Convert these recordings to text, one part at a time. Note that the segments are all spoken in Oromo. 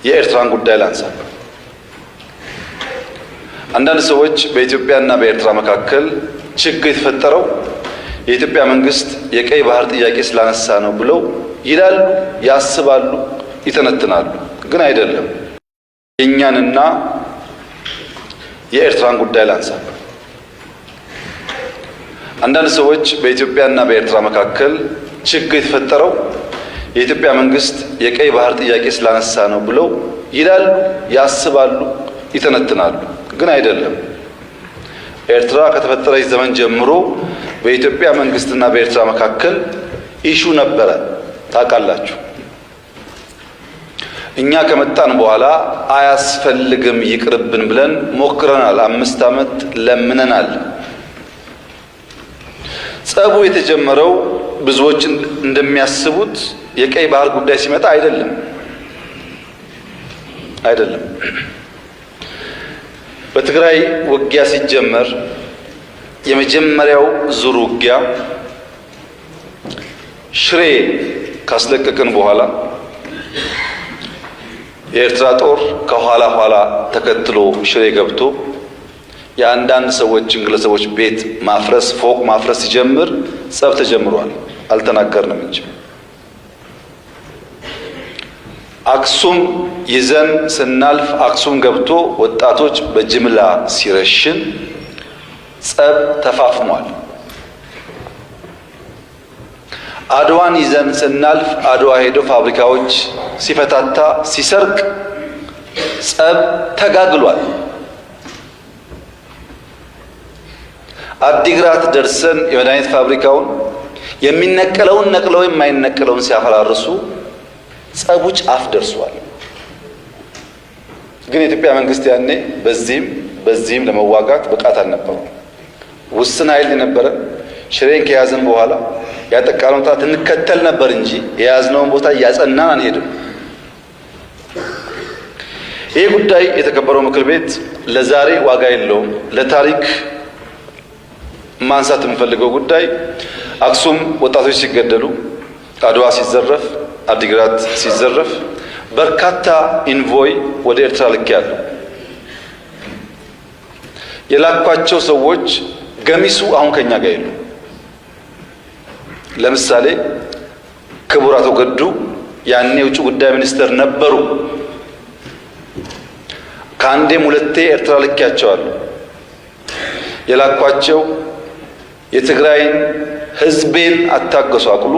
የኤርትራን ጉዳይ ላንሳ። አንዳንድ ሰዎች በኢትዮጵያና በኤርትራ መካከል ችግር የተፈጠረው የኢትዮጵያ መንግስት የቀይ ባህር ጥያቄ ስላነሳ ነው ብለው ይላሉ፣ ያስባሉ፣ ይተነትናሉ። ግን አይደለም። የኛንና የኤርትራን ጉዳይ ላንሳ። አንዳንድ ሰዎች በኢትዮጵያና በኤርትራ መካከል ችግር የተፈጠረው የኢትዮጵያ መንግስት የቀይ ባህር ጥያቄ ስላነሳ ነው ብለው ይላሉ፣ ያስባሉ፣ ይተነትናሉ። ግን አይደለም። ኤርትራ ከተፈጠረች ዘመን ጀምሮ በኢትዮጵያ መንግስትና በኤርትራ መካከል ኢሹ ነበረ፣ ታውቃላችሁ። እኛ ከመጣን በኋላ አያስፈልግም ይቅርብን ብለን ሞክረናል። 5 ዓመት ለምነናል። ጸቡ የተጀመረው ብዙዎች እንደሚያስቡት የቀይ ባህር ጉዳይ ሲመጣ አይደለም። በትግራይ ውጊያ ሲጀመር የመጀመሪያው ዙር ውጊያ ሽሬ ካስለቀቅን በኋላ የኤርትራ ጦር ከኋላ ተከትሎ ሽሬ ገብቶ የአንዳንድ ሰዎችን ግለሰቦች ቤት ማፍረስ፣ ፎቅ ማፍረስ ሲጀምር ጸብ ተጀምሯል። አልተናገርንም እንጂ አክሱም ይዘን ስናልፍ አክሱም ገብቶ ወጣቶች በጅምላ ሲረሽን ጸብ ተፋፍሟል። አድዋን ይዘን ስናልፍ አድዋ ሄዶ ፋብሪካዎች ሲፈታታ ሲሰርቅ ጸብ ተጋግሏል። አዲግራት ደርሰን የመድኃኒት ፋብሪካውን የሚነቀለውን ነቅለው የማይነቀለውን ሲያፈራርሱ ጸቡ ጫፍ ደርሷል። ግን የኢትዮጵያ መንግስት ያኔ በዚህም ለመዋጋት ብቃት አልነበረው። ውስን ኃይል የነበረ ሽሬን ከያዝን በኋላ ያጠቃነውን ጣት እንከተል ነበር እንጂ የያዝነውን ቦታ እያጸናን አንሄድም። ይህ ጉዳይ የተከበረው ምክር ቤት ለዛሬ ዋጋ የለውም። ለታሪክ ማንሳት የምፈልገው ጉዳይ አክሱም ወጣቶች ሲገደሉ፣ አድዋ ሲዘረፍ፣ አዲግራት ሲዘረፍ በርካታ ኢንቮይ ወደ ኤርትራ ልኬያለሁ። የላኳቸው ሰዎች ገሚሱ አሁን ከኛ ጋር የሉ። ለምሳሌ ክቡር አቶ ገዱ ያኔ የውጭ ጉዳይ ሚኒስትር ነበሩ። ከአንዴም ሁለቴ ኤርትራ ልኬያቸዋለሁ። የላኳቸው የትግራይን ህዝቤን አታገሷቅሉ፣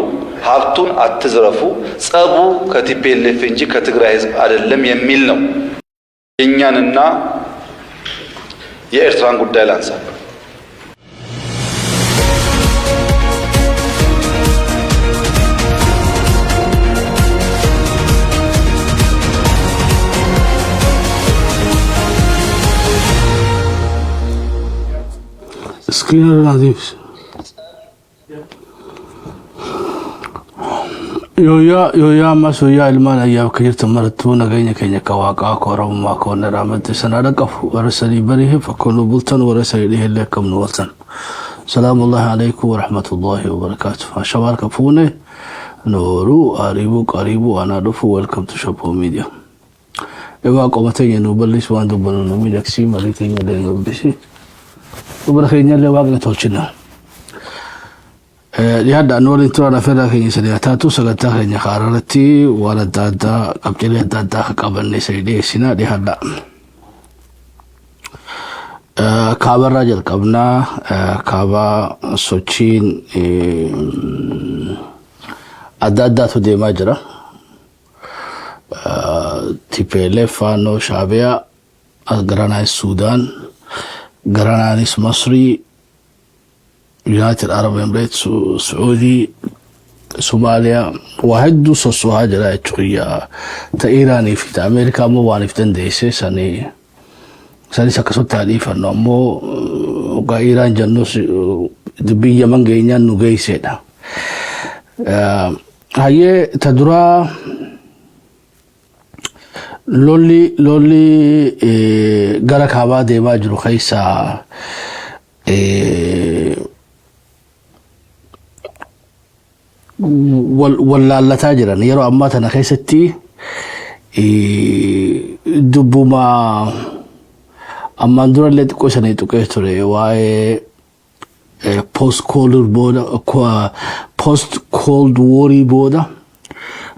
ሀብቱን አትዝረፉ፣ ጸቡ ከቲፒኤልኤፍ እንጂ ከትግራይ ህዝብ አይደለም የሚል ነው። የኛንና የኤርትራን ጉዳይ ላንሳ። Screener nadiif yooyaa ammas guyyaa ilmaan ayyaaf ka jirta marattuu nageenya keenya ka waaqaa koorummaa koonna raamatti sanada qafu warra sadii barihe fakkoonu bultan warra sadii dhiheellee akkamnu waltan. Salaamullahi alaikum warahmatullahi wabarakatuh. Shabaarka fuune nooru qaribu anaa dhufu welcome to Shapo Media. Egaa qomateenya nu bal'is waan dubbanu nu miidhagsii marii keenya deemuudhisi. وبرخينا اللي واقع توجنا لهذا أنول انتوا رافلا كيني سريعتاتو سقطا كيني خارلتي ولا دادا قبلي دادا قبلني سيدي سنا لهذا كابر راجل قبنا كابا سوتشين أدادا تودي ماجرا TPLF فانو شعبية أجرانا السودان جرانانيس مصري يونايتد عرب امارات سعودي سوماليا وهدو سوسو هاجرا تشويا تا ايراني في امريكا مو واني في تنديسي ساني سكسو تعريف انه مو وقا ايران جنوس دبي يمن جينا نوغي سيدا هاي تدرا لولي غرا كابا ديما جرو خيسا ولا لا تاجرا يرو اماتنا خيستي dubbuma ammaan dura illee xiqqoo sanii tuqee ture waa'ee post cold war booda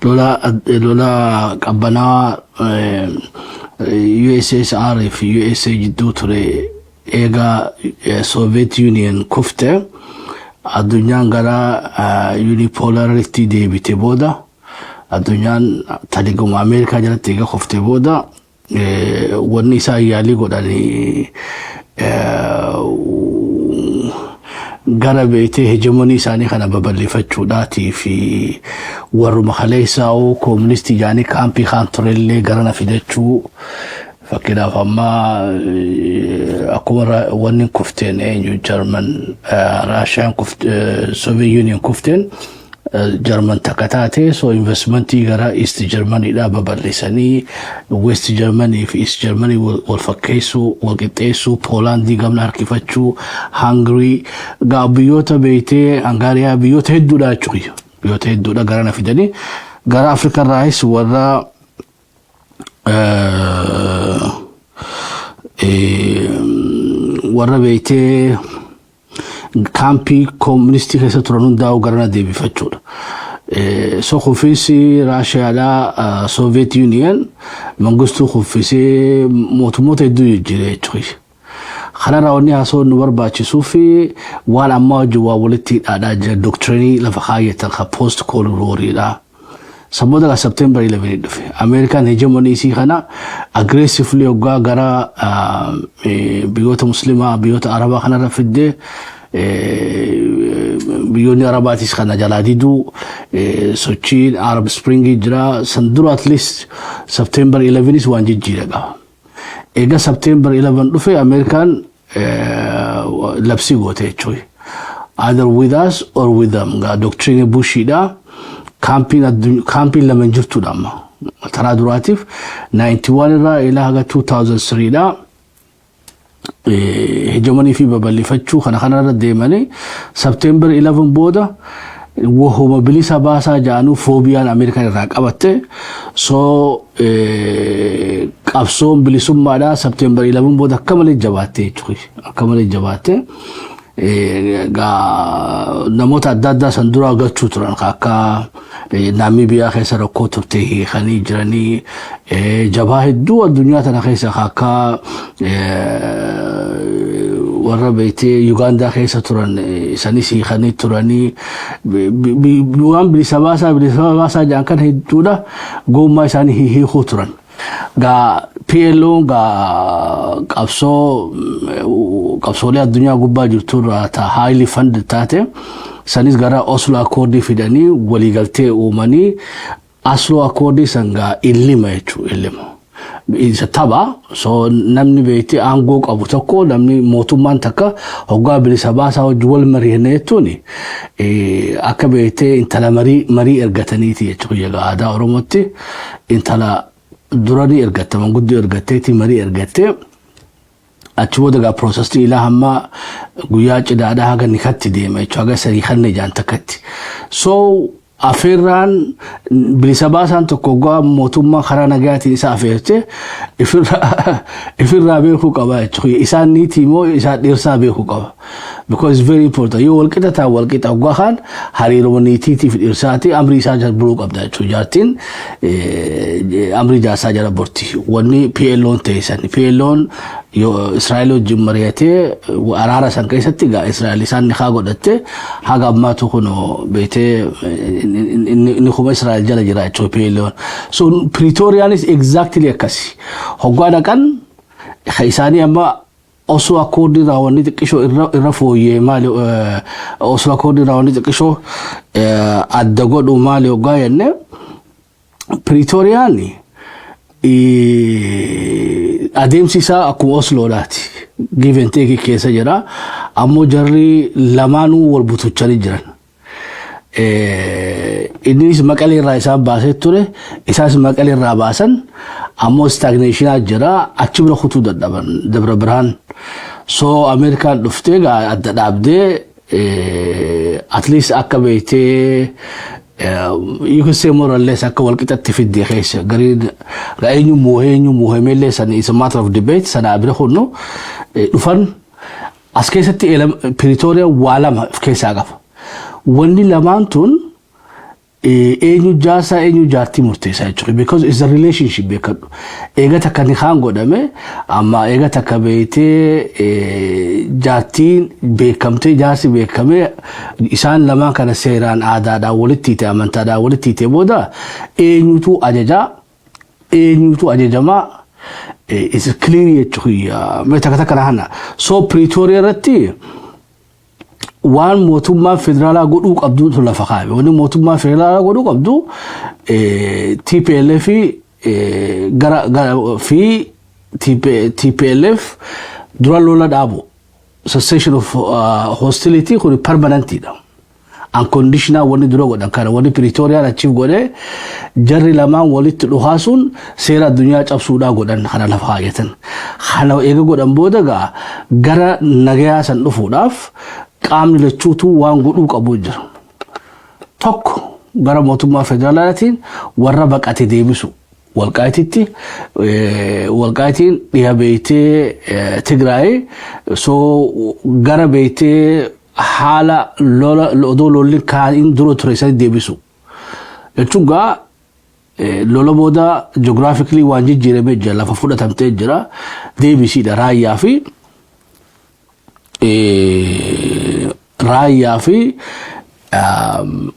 lola qabbanaa USSR fi USA jidduu ture eega Soviet Union kufte addunyaan gara unipolarity deebite booda addunyaan taliguma Ameerikaa jalatti eega kufte booda wanni isaa yaalii godhanii gara beetee hegemonii isaanii kana babal'ifachuudhaatii fi warruma kaleessaa kooministii jaanii kaampii kan turellee gara na fidachuu fakkiidhaaf amma akkuma wanni kufteen eenyu Jarman Raashiyaan Soviet Union kufteen German takataate so investmentii gara East Germany dha babal'isanii West Germany fi East Germany wal fakkeessu wal qixxeessu Poland gamna harkifachuu Hungary biyyoota beeytee Hungariyaa biyyoota hedduudha jechuudha biyyoota hedduudha gara na fidanii gara Afrika raayis warra beeytee kampi komunisti keessa turan hundaa'u garana deebifachuudha. So kuffisi Raashiyaadhaa Soviet Union mangistuu kuffisee mootummoota hedduu jijjiiree jechuudha. Kanarraa wanni haasoo nu barbaachisuu fi waan amma wajjin waa walitti hidhaadhaa jira doktrinii lafa kaayyatan ka post cold war'idha. Saboota ka September 11 dhufe American hegemony isii kana aggressively hoggaa gara biyyoota muslimaa biyyoota arabaa kanarra fiddee biyyoonni arabaatis kana jalaa diduu sochiin Arab Spring jira san dura at least September 11 is waan jijjiiree qaba. Eega September 11 dhufe American labsii goote jechuudha. Either with us or with them. Doctrine Bushidha campaign lama jirtu dhamma. Taraa duraatiif 91 irraa ilaa haga 2003 dha. Hegemony fi babal'ifachuu kana deemanii September 11 booda wahuma bilisa baasaa jaanuu foobiyaan Ameerikaan irraa qabatte so qabsoon bilisummaadhaa September 11 booda akka malee jabaatte jechuudha akka malee jabaatte namoota adda addaa san dura gachuu turan akka Namibiyaa keessa rakkoo turte hiikanii jiranii jabaa hedduu addunyaa tana keessa akka warra beeytee Uganda keessa turan isanis hiikanii turanii waan bilisa baasaa jaan kan hedduudha gommaa isaanii hiikuu turan. PLO qabsoolee addunyaa gubbaa jirturraa ta highly funded taate sanis gara Oslo Accord fidanii waliigaltee uumanii Oslo Accord sanga illima jechuudha illima. Isa tapha so namni beeytee aangoo qabu tokko namni mootummaan takka hoggaa bilisa baasaa wajji wal mari'annee jechuuni akka beeytee intala marii ergataniiti jechuudha aadaa Oromootti intala durani ergatte manguddoo ergatteeti marii ergatte achi booda gaa processii ilaa hamma guyyaa cidhaadhaa haga nikatti deema jechuudha haga sadii kanne jaan takkatti so afeerraan bilisa baasaan tokko gaa mootummaa karaa nagaatiin isa afeerte ifirraa beekuu qaba jechuudha isaan niitii moo isaan dhiirsaa beekuu qaba because it's very important yoo walqixa taa walqixa gaa kan hariiroo niitiitiif dhiirsaati amri isaa jarbuu qabda jechuudha jaartiin amri jaasaa jala borti wanni PLO'n teessan PLO'n yo Israa'el wajjin mari'atee araara san keessatti gaa Israa'el isaan ni haa godhatte haga ammaatu kuno beetee ni kuma Israa'el jala jira jechuudha PLO'n so Pretorian is exactly akkasi hoggaa dhaqan isaanii amma Oslo Accord raawwanni xiqqishoo irra fooyyee maali Oslo Accord raawwanni xiqqishoo adda godhu maali hoggaa jenne Pretorian adeemsi isaa akkuma Osloodhaati give and take keessa jira ammoo jarri lamaanuu wal butuchanii jiran innis Maqalee irraa isaan baasee ture isaas Maqalee irraa baasan ammoo stagnation jira achi bira kutuu dadhaban Dabra Birhaan so Amerikaan dhuftee adda dhaabdee at least akka beeytee you can say more or less akka wal qixatti fidde keessa garin ra'aynu muhimele san is a matter of debate sana abira khonno dhufan as keessatti Pretoria walama keessa qaba wanni lamaantun eenyu jaasa eenyu jaartii murteessaa jechuudha because it's a relationship beekadhu eega takka ni khaan godhame amma eega takka beeytee jaartiin beekamtee jaarsi beekame isaan lamaan kana seeraan aadaadhaan walitti ta'e amantaadhaan walitti ta'e booda eenyutu ajajamaa it's clear jechuudha mee takka takka hana so Pretoria irratti waan mootummaa federaalaa godhuu qabdu lafa kaabe wanni mootummaa federaalaa godhuu qabdu TPLF fi TPLF dura lola dhaabu cessation of hostility kun permanent da unconditional wanni dura godhan kana wanni Pretoria achieve godhe jarri lamaan walitti dhuhaasun seera addunyaa cabsuudhaa godhan kana lafa kaayatan kana eega godhan booda gara nagayaa san dhufuudhaaf qaamni lachuutu waan godhuu qabu jira tokko gara mootummaa federaalaatiin warra baqate deebisu walqaayitiin dhiyabeeytee Tigraay so gara beeytee haala lolli kaaniin dura ture san deebisu jechuun lola booda geographically waan jijjiiramee jira lafa fudhatamtee jira deebisiidha raayyaa fi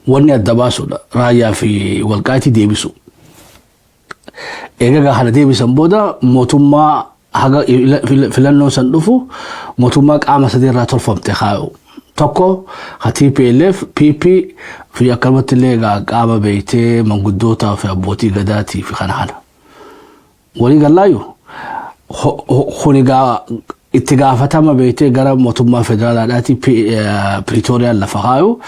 wanni adda baasuudha raayyaa fi walqaayitii deebisu eega kana deebisan booda mootummaa haga filannoo san dhufu mootummaa qaama sadii irraa tolfamte kaayu tokko TPLF PP fi akkamatti illee qaama beeytee manguddootaa fi abbootii gadaatii fi kana walii gallaayu kunigaa itti gaafatama beeytee gara mootummaa federaalaadhaati Pretoria lafa kaayu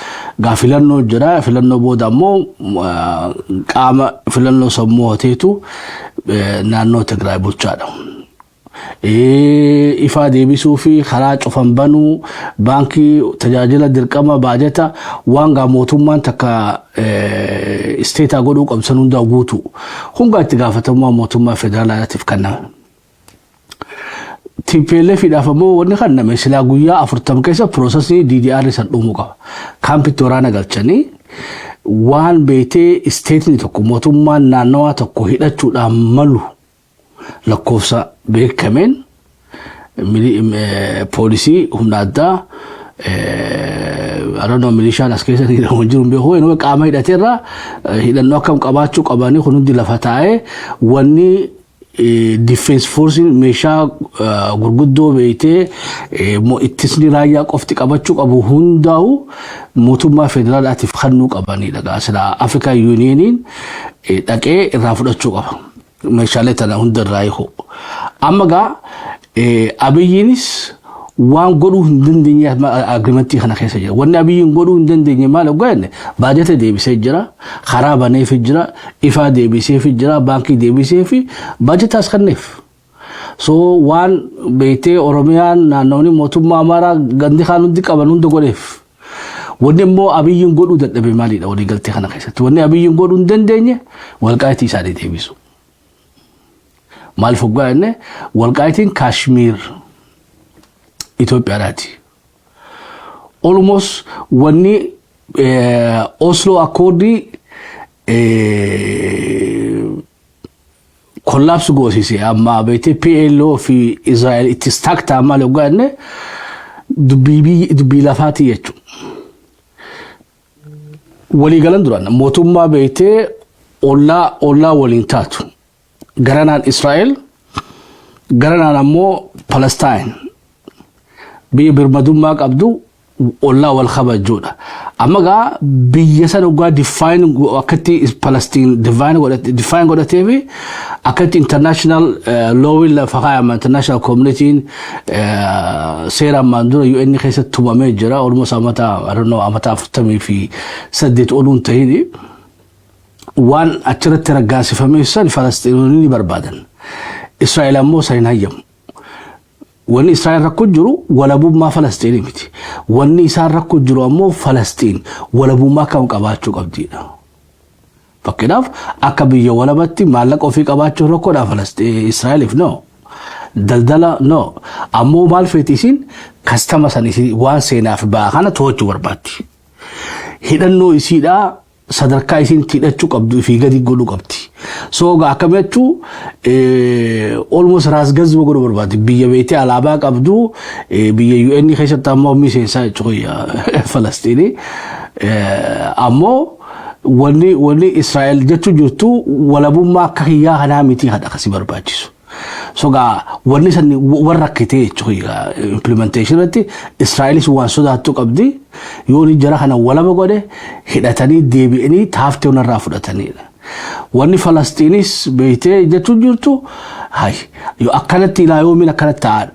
filannoo jira filannoo booda ammoo qaama filannoo sammuu hoteetu naannoo Tigraay bulchaadha ifaa deebisuu fi karaa cufan banuu baankii tajaajila dirqama baajata waan mootummaan takka isteetaa godhuu qabsan hundaa guutu hungaa itti gaafatamummaa mootummaa federaalaatiif kennama TPLF idaafamoo wanni kanname silaa guyyaa 40 keessa processii DDR san dhumu qaba kaampiti waraana galchanii waan beeytee isteetni tokko mootummaan naannawaa tokko hidhachuudhaan malu lakkoofsa beekameen poolisii humna addaa I don't know milishaan as keessa hidhamuun jiru beekuu inni qaama hidhateerra hidhannoo akkam qabaachuu qabanii kun hundi lafa taa'ee wanni defense force meeshaa gurguddoo beeytee ittisni raayyaa qofti qabachuu qabu hundaa'u mootummaa federaalaatiif kannuu qabanidha sila African Unioniin dhaqee irraa fudhachuu qaba meeshaalee tana hunda irraa hiikuu amma Abiyyiinis waan godhuu hin dandeenye agreementii kana keessa jira wanni Abiyyiin godhuu hin dandeenye maal ogaanne baajata deebisee jira karaa baneef jira ifaa deebiseef jira baankii deebiseef baajataas kanneef so waan beeytee Oromiyaan naannoonni mootummaa Amaaraa gandi kaan hundi qaban hunda godheef wanni immoo Abiyyiin godhuu dadhabe maalidha walii galtee kana keessatti wanni Abiyyiin godhuu hin dandeenye walqaayitii isaanii deebisu maal foggaanne walqaayitiin Kashmir Itoophiyaadhaati almost wanni Oslo Accord collapse goosise amma beeytee PLO fi Israel itti stakta maal ogaanne dubbii lafaati jechuudha walii galan duraan mootummaa beeytee ollaa waliin taatu garanaan Israel garanaan ammoo Palestine birmadummaa qabdu ollaa wal kabajuudha amma biyya san ogaa define akkatti Palestine define godhateefi akkatti international law la faqaama international community seera mandura UN keessatti tumamee jira almost amata I don't know amata 40 fi saddeet olun tahidi waan achirratti raggaasifamee san Palestiniinni barbaadan Israa'el ammoo san hayyam wanni Israa'el rakko jiru walabummaa Palestiniiti wanni isaan rakko jiru ammoo Palestiin walabummaa kam qabaachuu qabdiidha فكناف أكبيه ولا بتي مالك أو في كباتشو ركونا فلسطين إسرائيل no دلدلا no أمو مال فيتيسين كاستما سنيسي وان سينا في باخانا توجو برباتي هيدنو إسيدا sadarkaa isin tidhachuu qabdu fi gadi godhuu qabdi so akkamitti almost ras gazba godhuu barbaadi biyya beetee alaabaa qabdu biyya UN keessatti ammoo miseensa jechuudha Falastiin ammoo wanni Israa'el jechuu jirtu walabummaa akka hiyyaa kanaa miti hadha kasi barbaachisu so wanni san warra kitee jechuudha implementation irratti Israa'elis waan sodaattu qabdi yooni jara kana walaba godhe hidhatanii deebi'anii taaftee onarraa fudhataniidha wanni Falastiinis beetee jechuu jirtu hay yo akkanatti ilaa yoomin akkanatti ta'an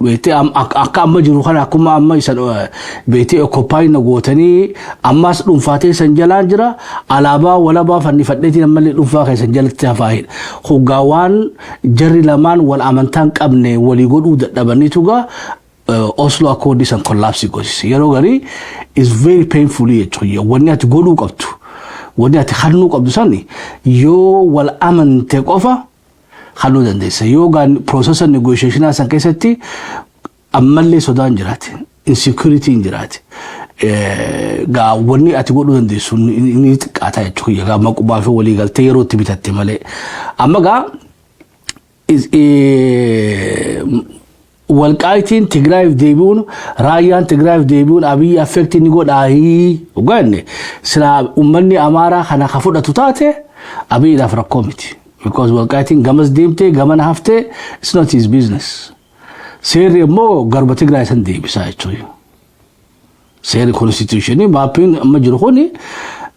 beetee akka amma jiru kana akkuma amma isan beetee occupy na gootanii ammas dhuunfaatee san jalaan jira alaabaa walabaa fannifadheetiin ammallee dhuunfaa keessan jalatti hafaa'edha hoggaawwan jarri lamaan wal amantaan qabne walii godhuu dadhabaniitugaa Oslo Accord is collapse goes. Yerogari is very painful yechuya. Wani ati godhu qabtu. Wani ati khadnu qabdu sani. Yo wal aman take over. Khadnu dandeessa. Yo gan process negotiation asan keessatti ammallee sodaan jiraate. Insecurity jiraate. Ga wani ati godhu dandeessu ni xiqqaata jechuya. Ga maqubaa fi walii galtee yeroo itti bitatte malee. Amma ga is والقايتين تجرايف ديبون رايان تجرايف ديبون أبي أفكت نقول وقالني سلا أمني أمارة خنا خفوده تطاته أبي إذا فرقومتي because والقايتين جمس ديمته جمن هفته it's not his business سير مو قرب تجراي سندي بساعد شوي سير constitutioni ما بين مجرخوني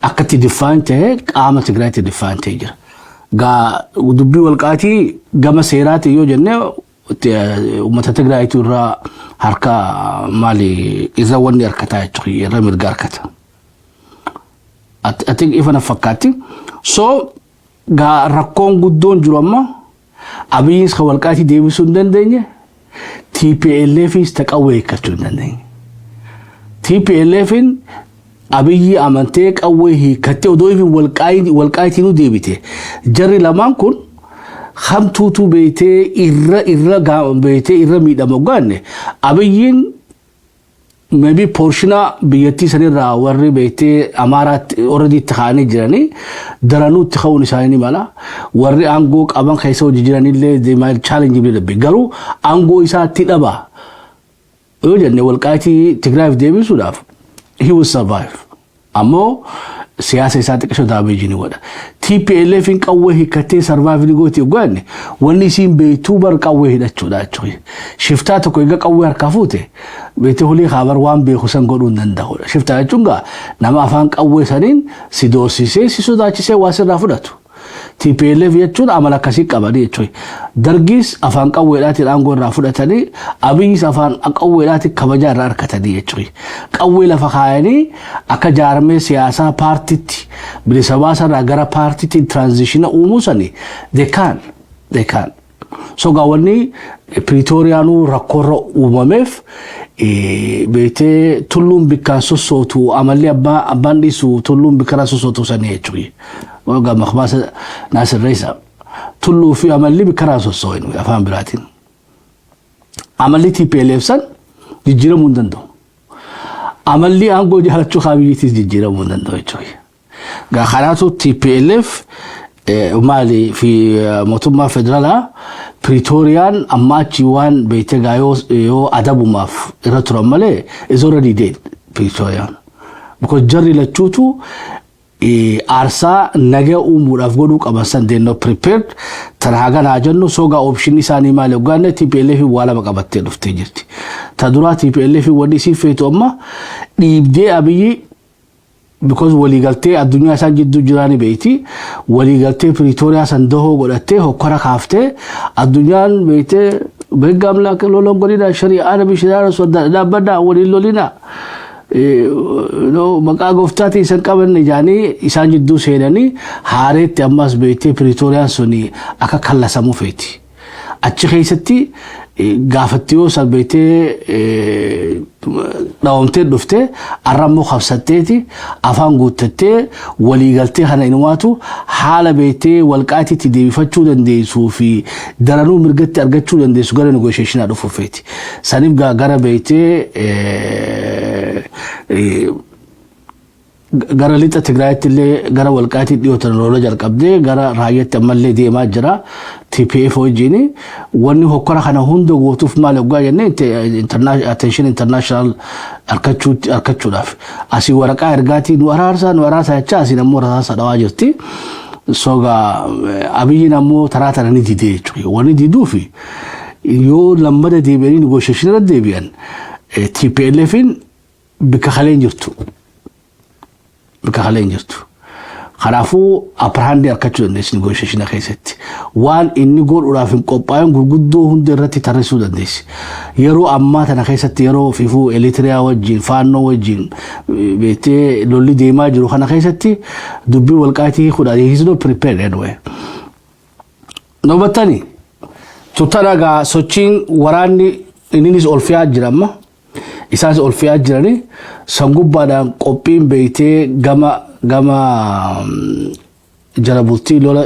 أكتي ديفانته قام تجراي تديفانته جر جا ودبي والقايتي جمس سيرات يو جنة ومتتقرأ ترى حركة مالي إذا وني أركتها تخي رمي الجاركته. I think even أفكرتي so جا ركون قدون جرامة أبيس خوالكاتي ديفيسون دندنيه TPLF استقوي كتون دندنيه TPLF أبي أمانتك أوه كتير دوي في والكايتي نو ديبته جري لمان كون خمتوتو بيتي إرّا بيتي إرّا ميدا مغاني أبيين maybe portiona بيتي سنيرا ورّي بيتي أمارات already تخاني جراني درانو تخوني ساني مالا ورّي أنغوك أبان خيسو جراني اللي they might challenge بلي بيقارو أنغو إسا تيدابا يوجد والكايتي تقرايف ديبي سوداف he will survive أمو سياسة ساتك شو دابي جيني ودا TPLF إن كوّه كتير survive نيجوتي وقاني ونسيم بيتوبر كوّه ده شو ده شوي شفتاته كويجا كوّه كافوته بيتهولي خبر وان بيخسن قولون دنده شفتها جونغا نما فان كوّه سنين سيدوسي سيسو داشي سي واسر رافوداتو TPLF يجون عملا كسي كبادي شوي درجيس أفان كوّلاتي الأنغور رافوداتني أبيس أفان كوّلاتي كبجار راركتني شوي كوّل فخايني أكجارمي سياسة بارتيتي بلسواسا راجرا بارتيتي ترانزيشن أموسني they can so قاولني بريتوريانو ركور أممف بيته تلوم بكاسو صوتو عملي أباندي سو تلوم بكراسو صوتو سنيه شوي وقام مخباس ناس الرئيسة تلو في عملي بكراسو صوين أفهم براتين عملي TPLF سن جيجيرا مندندو عملي أنغو جهلتشو خابيتي جيجيرا مندندو شوي قا خلاتو TPLF مالي في موتوما فدرالا بريتوريان أماتشي وان بيتغايو يو أدابو ماف إراتو مالي is already dead بريتوريان because جري لتشوتو arsa naga umuraf godu qabasan they not prepared taraga najanno soga option isani male uganne TPLF wala maqabatte dufte jirti tadura TPLF wadi si feeto amma dibde abiyi because waligalte adunya san jiddu jirani beyti waligalte Pretoria san doho godatte hokora khafte adunyan beete begamla kelolon godina sharia arabi sharia sodda bada walilolina no maqagoftati isan qaban jani isan jiddu seenani haaretti ammas beete Pretoria suni aka kallasamu feeti achi keessatti قافتيو سالبيتي داومتي دفتي الرمو خفستيتي افان قوتتي ولي قلتي خنا انواتو حاله بيتي والقاتي تدي فتشو دنديسو في درانو مرغت ارغتشو دنديسو غره نيغوشيشن ادو فوفيتي سانيب غره بيتي gara lixa tigraayatti illee gara walqaatii dhiyootan roolo jalqabdee gara raayyaatti ammallee deemaa jira TPF wajjin wanni hokkora kana hunda gootuuf maal oggaa jenne attention international arkachuudhaaf asii waraqaa ergaatii nu araarsa jecha asii nammoo rasaasa dhawaa jirti soga abiyyiin ammoo taraa tana ni didee jechuudha wanni diduufi yoo lammada deebi'anii negotiation irra deebi'an TPLFin bika haleen jirtu بكهالين جرتو خلافو أبراهاندي أركتشو دنديس نيغوشيشن خيستي وان إني قول ورافين قبائن قدو هندي رتي ترسو دنديس يرو أما تنا خيستي يرو فيفو إليتريا وجين فانو وجين بيتي لولي ديما جرو خنا خيستي دبي والقاتي خدا he's not prepared anyway نوبتاني تطلع سوتشين وراني إنيس أولفيا جرامة إساس أولفيا جراني سانغوب بعدان قبين بيتي gama jarabulti lola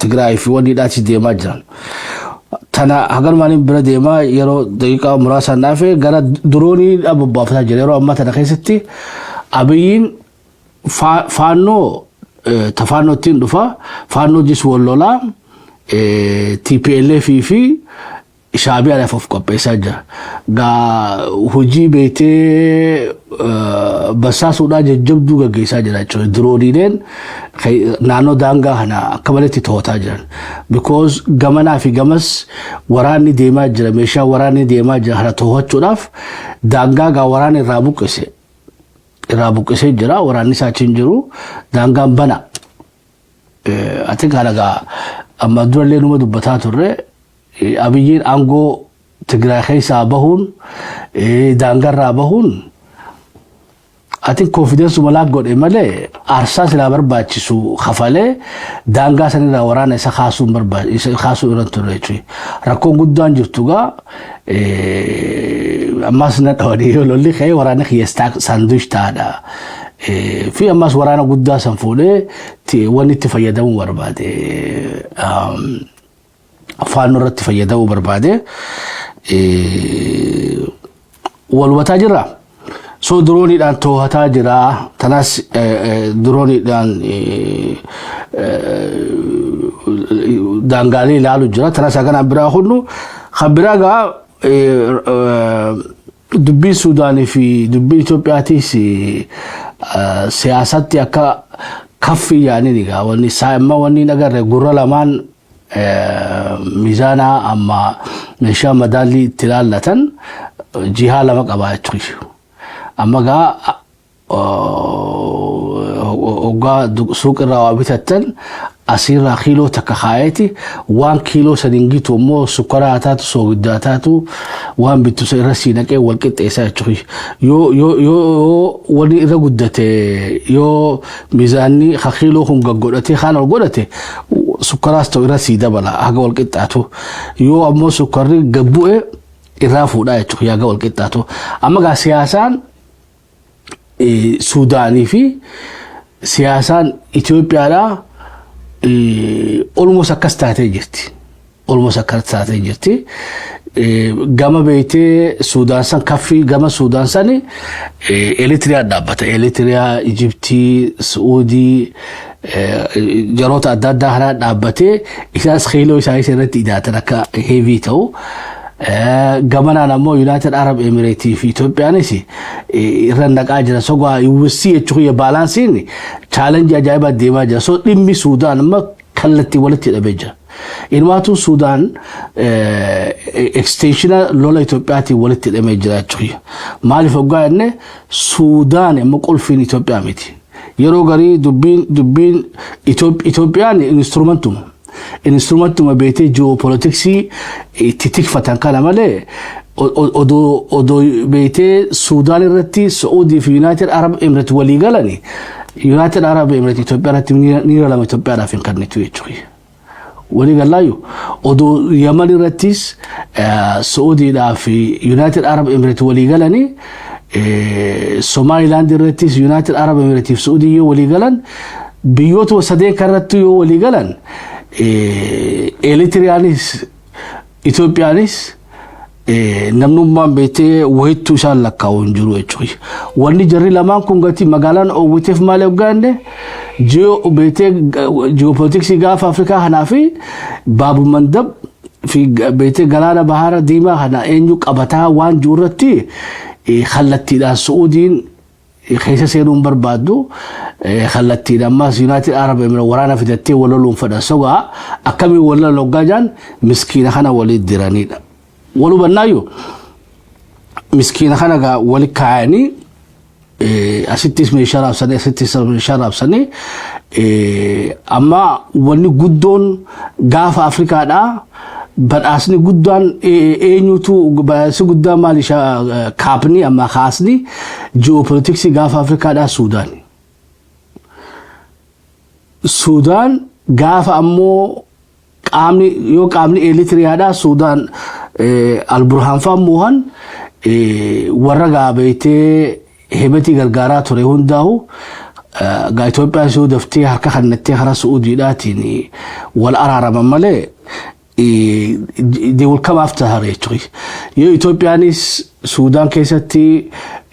tigraay fi wadi daati deema jiran tana hagar mani bira deema yero daqiiqa muraasa naafe gara drooni abbaafata jira yero amma tana keessatti abiyin faano tafaano tin dufa faano jis wallola TPLF fi شعبي على فوق بيساجا غا هجي بيتي بساسو دا جبدو غا جيساجا راچو درودين نانو دانغا هنا كمالتي توتا جان because غمنا في غمس وراني ديما جرا ميشا وراني ديما جرا هنا توچو داف دانغا غا وراني رابوكسي جرا وراني ساچين جرو دانغا بنا اتي غالا اما درلي نمو دبتا تره أبيين أنغو تقرأ خيسا بهون دانغر بهون I think confidence ملاك قد إمالي أرساس لا برباچسو خفالي دانغا سني لا ورانه إسا خاصو برباچ إسا خاصو إرانتو ريچوي ركو قدان جرتوغا أماس نتواني يولولي خي ورانه خيستاك ساندوش تادا في أماس ورانه قدا سنفولي واني تفيدون وربادي فانو رت فيدو برباده والوتاجرا سو دروني دان تو هتاجرا تناس دروني دان دانغالي لالو جرا تناس كان ابرا خنو خبراغا دبي سوداني في دبي اثيوبياتي سياسات يكا كفي يعني ديغا وني سايما وني نغر غورا لمان ميزانا أما نشا مدالي تلالتن جهة لما قبائل أما جا وجا سوق الروابط أسير كيلو تكخايتي 1 كيلو سنجي تومو سكراتات سوداتاتو 1 بتسير سينك والكت إسا تشوي يو ولي إذا قدته يو ميزاني خيلو هم قدرتي خانوا قدرتي سكرات تويرا سيدا بلا هذا والكت أتو يو أمو سكري جبوه إرافو دا تشوي هذا والكت أتو أما جا سياسان سوداني في سياسان إثيوبيا لا almost akka strategy jirti gama beete Sudan san kaffi gama Sudan sani Eritrea dhabbata Eritrea Egypti Saudi jarota adda hana dhabbate isaas khilo isaas irratti idaatan akka heavy ta'u gamana namo United Arab Emirates fi Ethiopia nisi irran naqajira soga yusi echuya balansin challenge ajaiba dema ja so dimmi Sudan ma kallati walati dabeja inwatu Sudan extension lola Ethiopia ti walati dameja echuya mali foga ne Sudan ma qulfin Ethiopia miti yero gari dubbin Ethiopia instrumentum بيتي geopolitics تتك فتن كلام عليه odoo beete Suudaan irratti Saudi fi United Arab Emirates walii galani United Arab Emirates Ethiopia irratti niira lama Ethiopiaadhaaf hin kennitu jechuudha walii galaayu odoo Yemen irrattis سعودي دا في يونايتد عرب إمارات ولي قالني سومالي لاند رتيس يونايتد عرب إمارات في سعودية ولي قالن بيوت وصديق كرتيو ولي قالن إليتريانيس إثيوبيانيس namnummaan beetee wayittuu isaan lakkaa'uun jiru jechuudha. Wanni jarri lamaan kun gati magaalaan oowwiteef maal eegganne ji'oopolitiksii gaafa Afrikaa kanaa fi Baabu Mandab fi beetee galaana bahara diimaa kana eenyu qabataa waan jiru irratti kallattiidhaan Suudiin keessa seenuun barbaaddu kallattiidhaan ammas Yuunaayitid Arab Emiraat waraana fidattee waloluun fedha sogaa akkamii walala hoggaa jaan miskiina kana waliin diranidha. ولو بنايو مسكين خنقا ولكاني أستيس من شراب سنة أستيس من شراب سنة أما وني قدون غاف أفريقيا دا بدأسني قدون نيوتو بس قدام ماليشا كابني أما خاصني جيوبوليتكسي غاف أفريقيا دا سودان غاف أمو قامني إليتريا دا سودان البرهان فاموهن ورقا بيتي هبتي غرغارا توري هنداو غا إثيوبيا سو دفتي حركة خنتي خرا سعودي داتيني والأرارة ممالي دي والكم أفتها ريتوي يو إثيوبيانيس سودان كيستي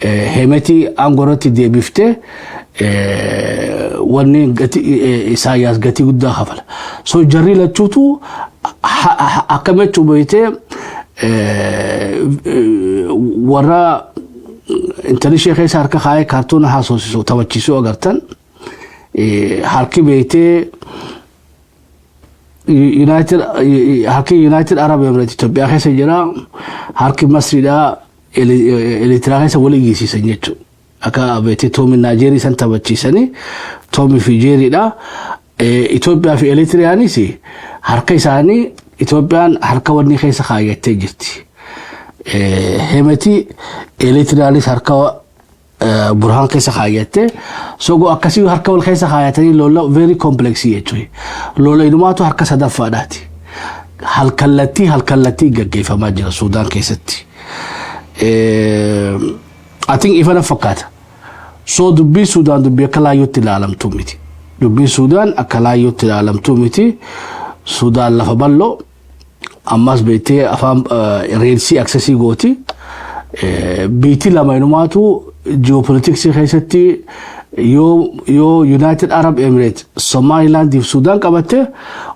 همتي أنغورتي دي بيفتي واني إساياس غتي قد خفل سو جري لتشوتو أكملتو بيتي ورا انتني شيخي ساركا خاي كارتون حاسوسيسو توجيسو أغرتن حركي بيتي يونايتد عرب إمارات إثيوبيا خيسا جرا حركي مصري دا إليترا خيسا وليجيسي سنجتو أكا بيتي تومي ناجيري سنتا بچيساني تومي في جيري دا إثيوبيا في إليترياني سي حركي ساني إثيوبيان حركة وني خيسا خايتي جرتي همتي إليتريانيس حركة برهان خيسا خايتي سوغو أكاسيو حركة والخيسا خايتي لولا very complex يجوي لولا إنماتو حركة صدفة داتي هالكالتي قاقي فما جرى السودان كيستي I think إفانا فقط سو دبي سودان دبي أكلا يوتي العالم توميتي دبي سودان أكلا يوتي العالم توميتي سودان لفبالو أماس بيتي أفهم ريلسي أكسسي غوتي بيتي لما ينماتو جيوبوليتكسي خيستي يو يونايتد عرب إمارات سومالي لاند دي سودان كابته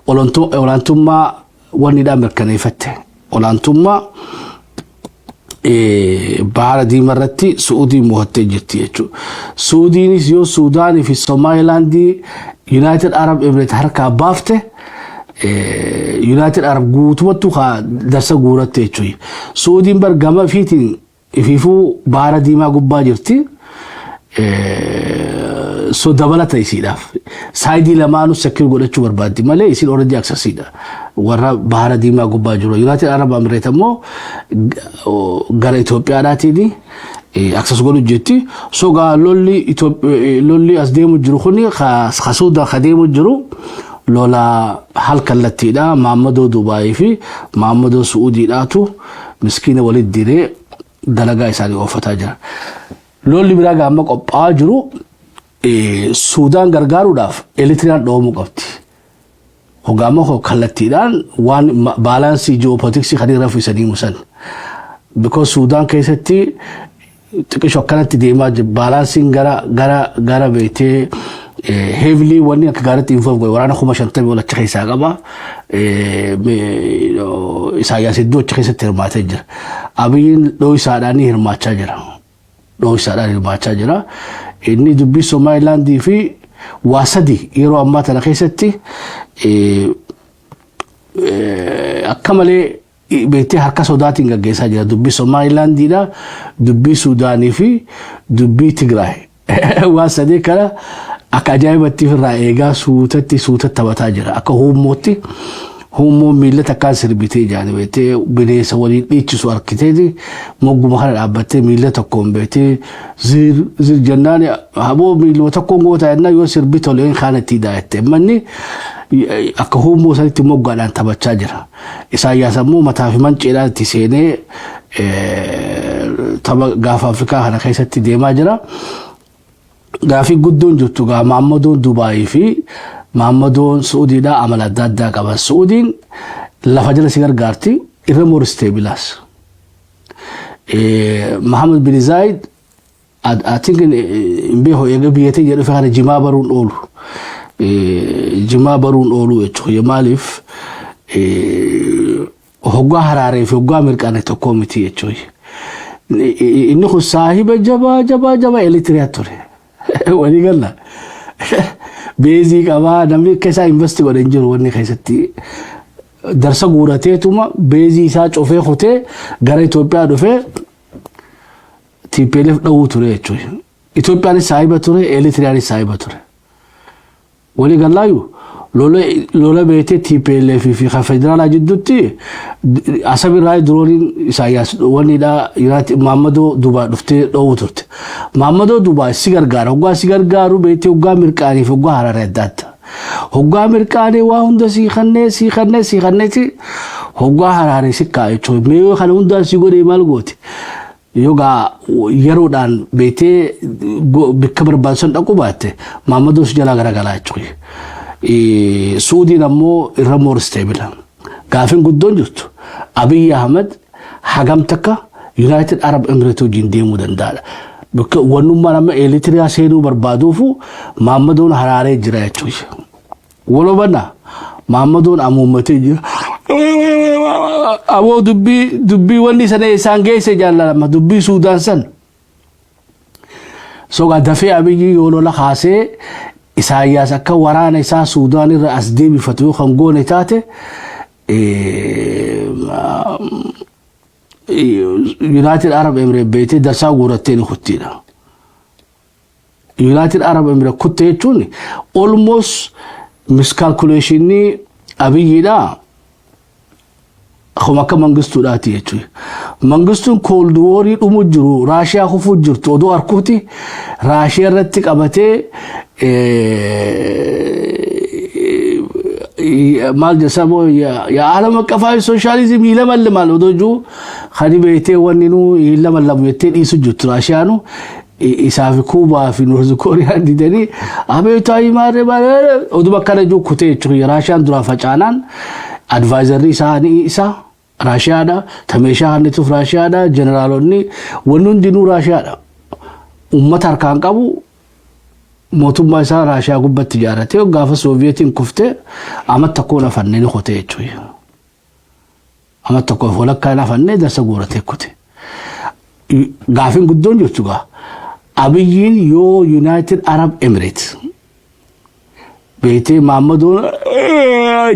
أولانتم ما وندا مركني فتة أولانتم بعد دي مرتي سعودي مهتجتي يجو سعودي نيسيو سوداني في سومالي لاند دي يونايتد عرب إمارات حركة بافته يونايتد عرب قوتوتو خا درس قورته يجوي سعودي برجما فيتين فيفو بعد دي ما قبا جرتي سو دبلت يسيدا سايدي لمانو سكر غودچو بربادي مالي يسيل اوريدي اكسسيدا ورا بحر ديما غبا جرو يونايتد عرب امريت مو غار اثيوبيا داتي دي اكسس غودو جيتي سو غا لولي اسديمو جرو خني خسودا خديمو جرو لولا حلقه التي دا محمدو دبي في محمدو سعودي داتو مسكين ولد ديري دلغا يسالي وفتا جرا لولي براغا ما قبا جرو سودان غرغارو داف إليتريان دومو قبتي هوغاما هو كالتيدان وان بالانسي جيوبوليتكسي خدي رفي سني مسن because سودان كيستي تكشو كانت ديما بالانسين غرا بيتي heavily واني كغارت انفولف ورانا خما شنتبي ولا تخيسا غبا إساياس دو تخيسا ترماتجر أبين لو يساعداني هرماتشا جرا إني دبي سومالي لاند في واسدي يرو أما تنخيستي أكمل بيتي حركة سوداتي نجيسا جرا دبي سومالي لاند دا دبي سوداني في دبي تجراي واسدي كلا أكاجايبتي في الرأيجا سوتة تبتا جرا أكو هم ميلة كانسر بيتي جاني بيتي بني سوالي ليتشو أركتيدي موجو مخال عبتي ميلة تكون بيتي زير جناني هبو ميلة تكون قوتا عندنا يوسر بيتو لين خانة تيدايتي مني أكهومو سنتي موجود أن تبتشاجرا إسايا سمو متافمان جيلا تسيني تبا غاف أفريقيا هنا كيستي ديما جرا غافي قدون جوتو غا محمدون دبي في محمدون سعودي دا عمل داد دا كمان سعودين لفجر سيجار غارتي إرمور ستابيلاس محمد بن زايد I think in beho yagabiyete yadu fahana jimabarun olu jimabarun olu echo yamalif hogga harare fi hogga amerikane to committee echo inno sahiba jaba elitriatore wani galla basic aba namni kesa invest go danger wani kaisati darsa gurate tuma basic sa chofe khote gara Ethiopia dofe TPLF dawu ture echo Ethiopia ni sahiba ture Eritrea ni sahiba ture wali gallayu lola bete TPLF fi federal jidduti asabi ray drone Isaias wani da United Muhammadu Duba dufte dawu turte Muhammadu Duba sigar garu bete uga mirkani fi uga harare data uga mirkani wa hunda si khanne ti uga harare sikka echo me khan hunda si gore malgoti yoga yerodan bete bikabar banson akubate Muhammadu sujala garagala echo Saudi namo irramor stable gafin guddon juttu Abiy Ahmed hagamtaka United Arab Emirates jinde mudandala bika wanuma nama Eritrea seenu barbadufu Muhammadun harare jira echo wolo bana Muhammadun amumate jira abo dubbi wani sane sange se jalla ma dubbi Sudan san so ga dafi Abiy yolo la khase Isaias akka warana isa Sudan ira asdebi fatwo khangone tate United Arab Emirates bete darsa guraten khutina United Arab Emirates kutte chuni almost miscalculation ni Abiy da khoma ka mangistu dati yechu mangistu cold war umujru Russia khufu jirto do arkuti Russia ratti qabate mal jasabo ya alam kafay socialism ilamal mal odoju khadi bete waninu ilamal lam yete isu jut Russia no isafi Cuba fi North Korea didani abe tay mare bare odu bakana ju kute chu Russia dura facanan advisory sani isa Russia da tamesha hanitu Russia da generalonni wonun dinu Russia da ummat arkan qabu موتوما سار راشا قبت تجارته وقاف السوفيتين كفته أمت تكون فنين خوته شوي أمت تكون فلك كان فنين ده سجورته كته قافين قدون جوتوغا أبيين يو يونايتد عرب إمارات بيتي محمدون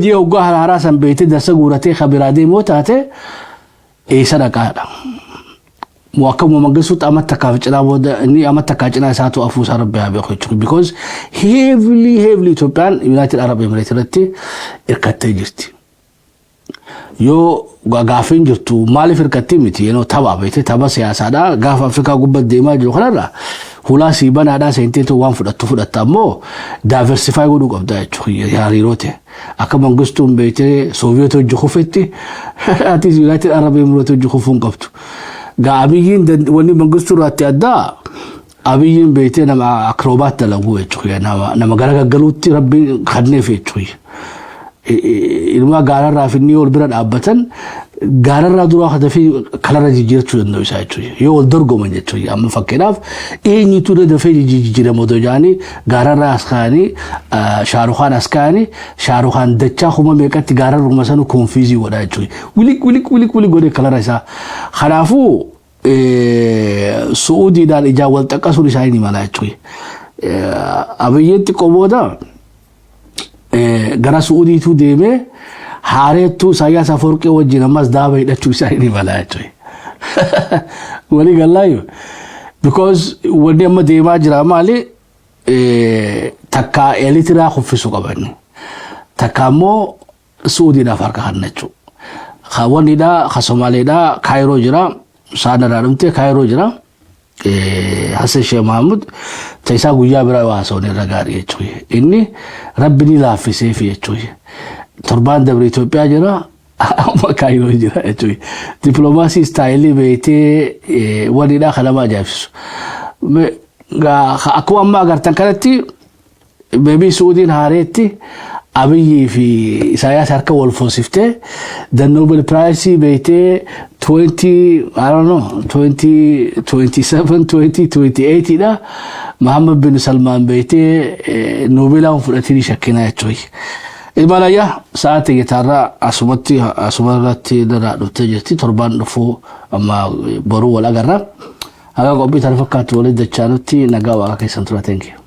جي وقاه العراسان بيتي ده سجورته خبرادي موتاته إيه سرقة Muakam magasut amat takafchna boda ni amat takachna saatu afusa rabbi abeekhchu because heavily Ethiopian United Arab Emirates ratti irkatte jirti yo gafin jirtu mali firkatti miti no taba bete taba siyasa da gaf Afrika gubbat deema jiru khalara hula sibana da sentento wan fudatta mo diversify godu qabda chu yarirote akamangustu bete Soviet jukhufetti ati United Arab Emirates jukhufun qabtu Abiyin wani mangistu rati adda Abiyin bete nama akrobat dalagu echo nama garagalutti rabbi khadne fe echo ilma garara fi New York abatan garara dura khada fi khalara jijirchu no isa echo yo dorgo man echo am fakiraf ni tu de fe jijira modojani garara askani Shahrukh Khan askani Shahrukh Khan dacha khuma mekati garara masanu confuse wada echo wili gode khalara isa khalafu Saudi dal ijawal taqasul sayni mala echo Abiyyati qoboda gara Saudi tu deme haretu saya saforke wajina masda bayda chu sayni mala echo wali gallayo because wadi amma dema jira mali takka elitra khufisu qabani takamo Saudi da farka hannachu khawani da khasomali da Cairo jira sana darumte Cairo jira حسن شيخ محمود تيسا قويا برا واسوني رقاري يجوي إني ربني لا في سيفي يجوي تربان دبر إثيوبيا جرا ما كاينو جرا يجوي دبلوماسي ستايلي بيتي ودي داخل ما جابس أكو أما قرتن كانتي بيبي سعودين هاريتي أبي في إساياس هركا والفوسيفته the Nobel Prize بيته 20 I don't know 2027 2028 ده محمد بن سلمان بيته نوبل أو فلاتيني شكينا يتوي المالايا ساعات يتارى أسمتي درا نتجتي تربان نفو أما برو ولا جرا هذا قبي تعرف كاتولي دچانوتي نجاوا كيسنترا thank you